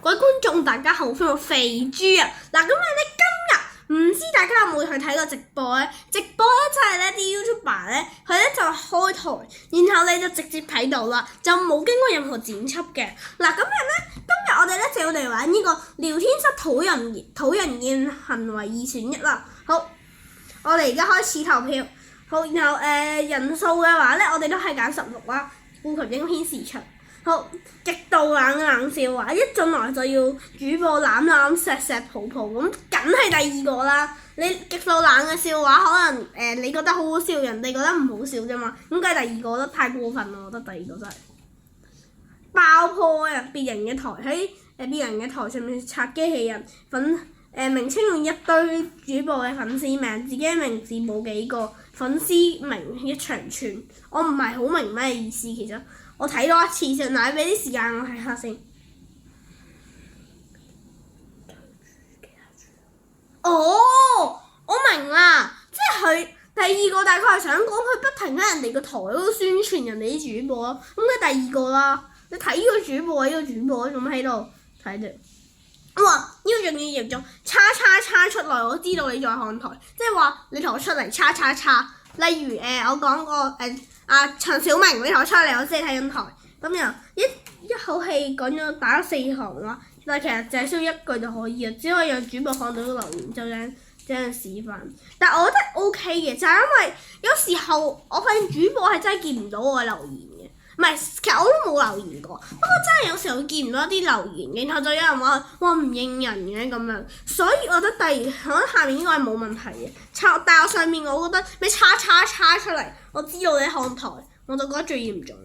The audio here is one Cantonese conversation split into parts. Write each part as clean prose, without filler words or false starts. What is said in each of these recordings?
各位觀眾大家好，歡迎到肥豬啊！嗱，咁樣咧今日唔知大家有冇去睇過直播咧？直播咧就係咧啲 YouTuber 咧，佢咧就開台，然後你就直接睇到啦，就冇經過任何剪輯嘅。嗱，咁樣咧今日我哋咧就要嚟玩呢個聊天室討人厭行為2選1啦。好，我哋而家開始投票。好，然後人數嘅話咧，我哋都係揀16啦，顧及影片時長。好，極度冷笑話，一進來就要主播攬錫抱抱咁，梗係第二個啦。你極度冷嘅笑話，可能你覺得好好笑，人哋覺得唔好笑啫嘛。咁梗係第二個都太過分啦，我覺得第二個真係爆破啊！別人嘅台喺別人嘅台上面拆機器人名稱用一堆主播嘅粉絲名，自己嘅名字冇幾個，粉絲名一長串。我唔係好明咩意思，其實我睇多一次先，嗱，俾啲時間我睇下先。哦，我明啦，即係佢第二個大概係想講佢不停喺人哋個台嗰度宣傳人哋啲主播咯，咁梗係第二個啦。你睇呢個主播，呢個主播做乜喺度睇住？哇！呢個仲要嚴重，叉出來，我知道你在看台，即係話你同我出嚟叉。例如我講過陳小明，你同我出嚟，我先睇緊台，咁又一口氣講咗打咗4行啦，但係其實淨係需要1句就可以啊，只可以讓主播看到個留言，就這樣示範。但係我覺得 OK 嘅，就係因為有時候我發現主播係真係見唔到我嘅留言。唔係，其實我都冇留言過，不過真係有時候會見唔到一啲留言，然後就有人話唔應人嘅咁樣，所以我覺得可能下面應該係冇問題嘅。但係我上面我覺得你叉出嚟，我知道你看台，我就覺得最嚴重。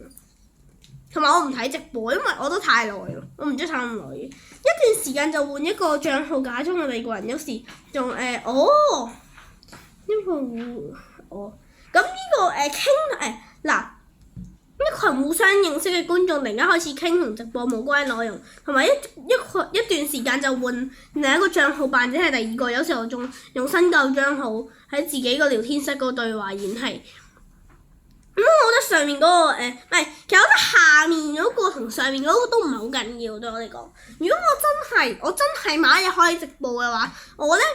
同埋我唔睇直播，因為我都太耐咯，我唔中意睇咁耐嘅。一段時間就換一個帳號，假裝我哋個人，有時仲咁呢個傾嗱。一群互相認識嘅觀眾突然間開始傾同直播無關內容，同埋一段時間就換另一個帳號扮者係第二個，有時候仲用新舊帳號喺自己個聊天室嗰個對話演戲。我覺得上面嗰個其實我覺得下面嗰個同上面嗰個都唔係好緊要對我嚟講。如果我真係某一日開直播嘅話，我覺得。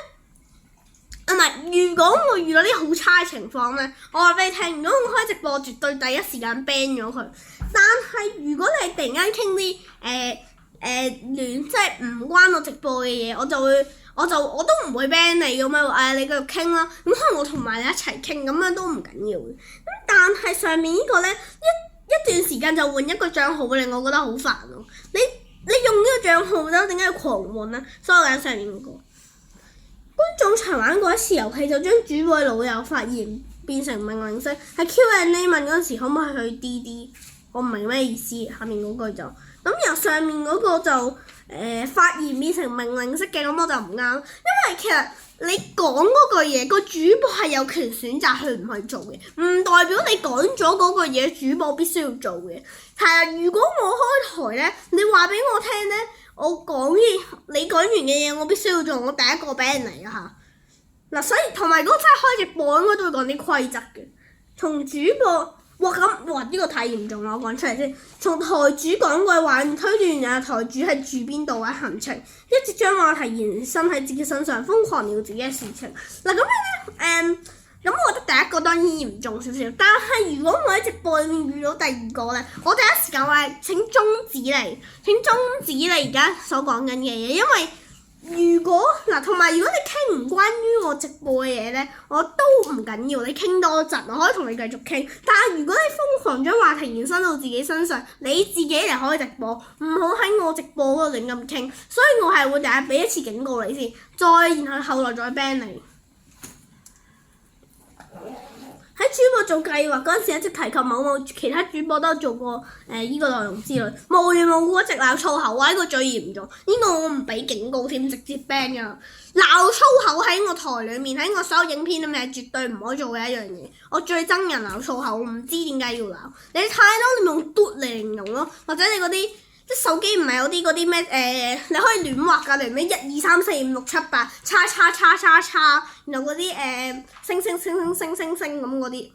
如果我遇到啲好差嘅情況咧，我話俾你聽，如果我開直播，絕對第一時間 ban 咗佢。但係如果你突然間傾啲即係唔關我直播嘅嘢，我都唔會 ban 你咁樣，你繼續傾啦。咁可能我同埋你一齊傾，咁樣都唔緊要嘅。咁但係上面呢個咧，一段時間就換一個帳號，令我覺得好煩咯。你用呢個帳號咧，點解要狂換咧？所以我揀上面嗰個。觀眾曾玩過一次遊戲，就將主播嘅老友發言變成命令式，喺 Q&A 問嗰陣時可唔可以去 DD？ 我唔明咩意思，下面嗰句就咁，由上面嗰個就發言變成命令式嘅，咁我就唔啱，因為其實你講嗰句嘢，個主播係有權選擇去唔去做嘅，唔代表你講咗嗰句嘢，主播必須要做嘅。係啊，如果我開台咧，你話俾我聽咧。我你講完嘅嘢，我必須要做，我第一個俾人嚟啊嚇！嗱，所以同埋如果真係開直播，應該都會講啲規則嘅。從主播呢個太嚴重啦，我講出嚟先。從台主講句話，推斷台主係住邊度嘅行程，一直將話題延伸喺自己身上，瘋狂聊自己嘅事情。嗱咁樣咧，咁我覺得第一個當然嚴重少少，但係如果我喺直播裏面遇到第二個咧，我第一時間話請終止你而家所講緊嘅嘢，因為同埋如果你傾唔關於我直播嘅嘢咧，我都唔緊要，你傾多陣，我可以同你繼續傾。但係如果你瘋狂將話題延伸到自己身上，你自己嚟開直播，唔好喺我直播嗰度亂咁傾。所以我係會第日俾一次警告你先，然後後來再 ban 你。喺主播做計劃嗰陣時，一直提及某其他主播都有做過依個內容之類，無緣無故一直鬧粗口啊！呢個最嚴重，呢個我唔俾警告添，直接 ban 㗎。鬧粗口喺我台裡面，喺我所有影片裡面係絕對唔可以做嘅一樣嘢。我最憎人鬧粗口，唔知點解要鬧。你太多你用嘟嚟形容咯，或者你嗰啲。即手機唔係有啲嗰啲咩你可以亂畫㗎，例如咩1、2、3、4、5、6、7、8叉，然後嗰啲星咁嗰啲，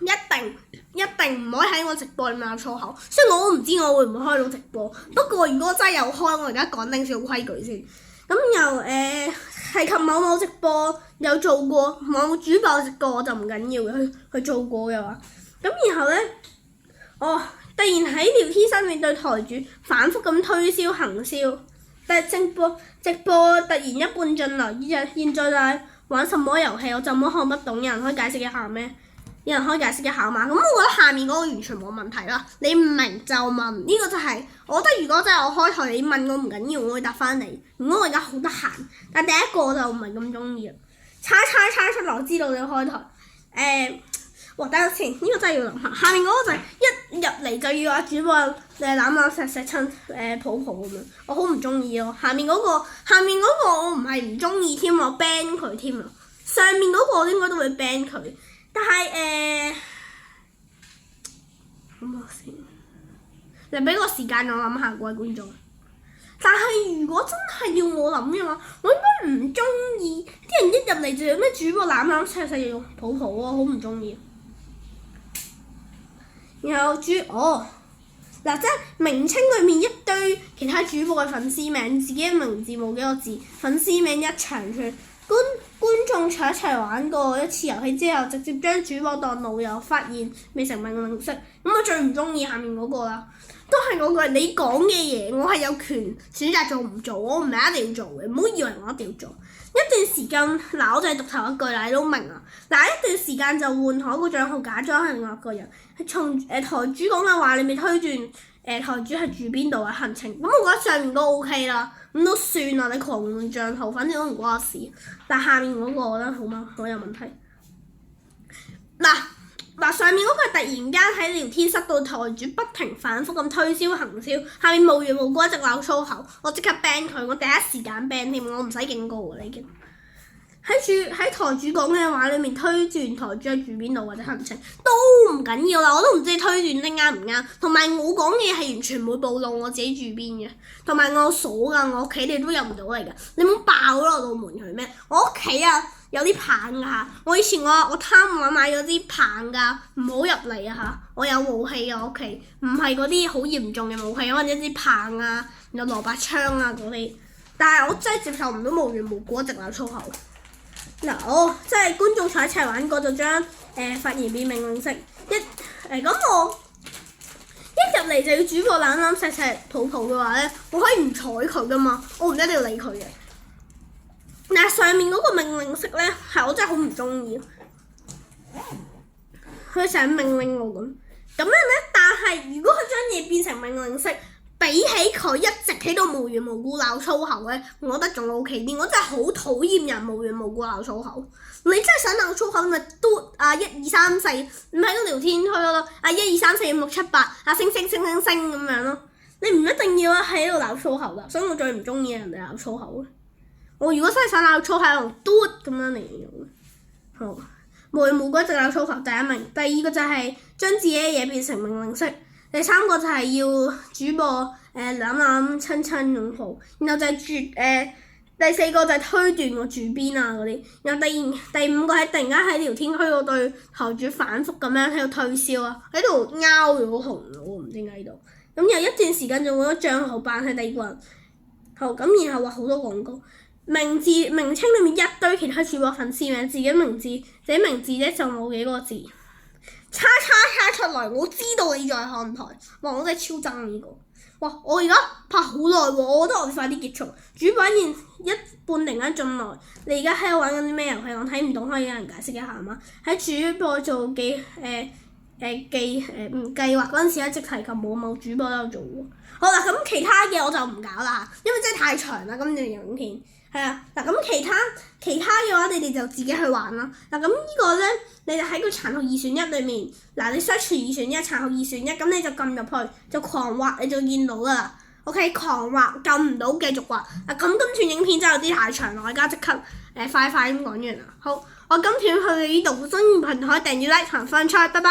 一定唔可以喺我直播裏面有粗口。雖然我都唔知我會唔會開到直播，不過如果真係有開，我而家講定少規矩先。咁又係及某某直播有做過，某主播直播我就唔緊要嘅，佢做過嘅話。咁然後咧，突然喺聊天室面對台主反覆咁推銷行銷，但係直播突然一半進來，現在就係玩什麼遊戲？我怎麼看不懂？有人可以解釋一下咩？有人可以解釋一下嘛？咁我覺得下面嗰個完全冇問題啦。你唔明就問，呢個就係我覺得如果真係我開台，你問我唔緊要，我會答翻你。如果我而家好得閒，但第一個我就唔係咁中意啦。猜出嚟，我知道你開台。等陣先，呢個真係要諗下。下面嗰個就係一入嚟就要話主播攬錫親抱抱咁樣，我好唔中意咯。下面嗰個我唔係唔中意添，我 ban 佢添啊。上面嗰個我應該都會 ban 佢，但係諗下先，你俾個時間我諗下，各位觀眾。但係如果真係要我諗嘅話，我應該唔中意啲人一入嚟就有咩主播攬錫要抱抱啊，好唔中意。然後即係名稱裏面一堆其他主播嘅粉絲名，自己嘅名字冇幾個字，粉絲名一長串。觀眾一齊玩過一次遊戲之後，直接將主播當老友，發現未成命令式。咁我最唔中意下面嗰個啦，都係嗰句你講嘅嘢，我係有權選擇做唔做，我唔係一定要做嘅，唔好以為我一定要做。一段時間，嗱我就係讀頭一句啦，你都明啊。嗱一段時間就換開個帳號，假裝係另外一個人，係從台主講嘅話裏面推斷台主係住邊度嘅行程。咁我覺得上面嗰個 OK 啦，咁都算啦，你狂換帳號，反正都唔關我事。但下面嗰個我覺得好有問題。嗱上面嗰個突然間喺聊天室度台主不停反覆咁推銷行銷，下面無緣無故一直鬧粗口，我即刻 ban 佢，我第一時間 ban 添，我唔使警告㗎，已經。喺台主講嘅話裏面推斷台主係住邊度或者行程都唔緊要啦，我都唔知你推斷得啱唔啱。同埋我講嘅嘢係完全唔會暴露我自己住邊嘅，同埋我鎖㗎，我屋企你都入唔到嚟㗎，你冇爆咗我道門佢咩？我屋企啊有啲棒㗎嚇，我以前我貪玩買咗啲棒㗎，唔好入嚟啊嚇！我有武器啊，我屋企唔係嗰啲好嚴重嘅武器，或者啲棒啊，有蘿蔔槍啊嗰啲，但係我真係接受唔到無緣無故一直鬧粗口。嗱，即係觀眾坐一齊玩過就將發言變命令式咁我一入嚟就要主播攬錫抱抱嘅話咧，我可以唔睬佢噶嘛，我唔一定要理佢嘅。但係上面嗰個命令式咧，係我真係好唔中意，佢成日命令我咁樣咧。但係如果佢將嘢變成命令式，比起佢一直喺度無緣無故鬧粗口咧，我覺得仲 OK 啲。我真係好討厭人無緣無故鬧粗口。你真係想鬧粗口咪嘟1 2 3 4，唔喺個聊天區嗰度1 2 3 4 5 6 7 8星咁樣咯。你唔一定要喺度鬧粗口㗎，所以我最唔中意人哋鬧粗口。我如果真係想鬧粗口，用嘟咁樣嚟形容。好，無緣無故一直鬧粗口，第一名。第二個就係將自己嘅嘢變成命令式。第三個就係要主播攬親擁抱，然後就係第四個就係推斷我住邊啊嗰啲，然後第五個係突然間喺聊天區嗰對台主反覆咁樣喺度推銷啊，喺度拗咗紅喎，唔知點解呢度。咁有一段時間就換咗帳號扮係第二個人，好咁然後話好多廣告，名稱裏面一堆其他主播粉絲名，自己名字咧就冇幾個字。叉出嚟，我知道你在看台。哇！我真係超憎呢個。哇！我而家拍好耐喎，我覺得我哋快啲結束。主板現一半突然間進來，你而家喺度玩緊啲咩遊戲？我睇唔懂，可以有人解釋一下嗎？喺主播做計劃嗰陣時一直提及冇主播都有做喎。好啦，咁其他嘅我就唔搞啦，因為真係太長啦，今段影片。係啊，嗱咁其他嘅話，你哋就自己去玩啦。嗱咁呢個咧，你就喺個殘酷2選1裏面，嗱你 search 2選1，殘酷2選1，咁你就撳入去，就狂畫，你就見到噶啦。OK， 狂畫，撳唔到繼續畫。嗱咁今段影片真係有啲太長啦，我而家即刻快咁講完啦。好，我今段去到呢度，中意頻道可以訂閱 like 同分享，拜拜。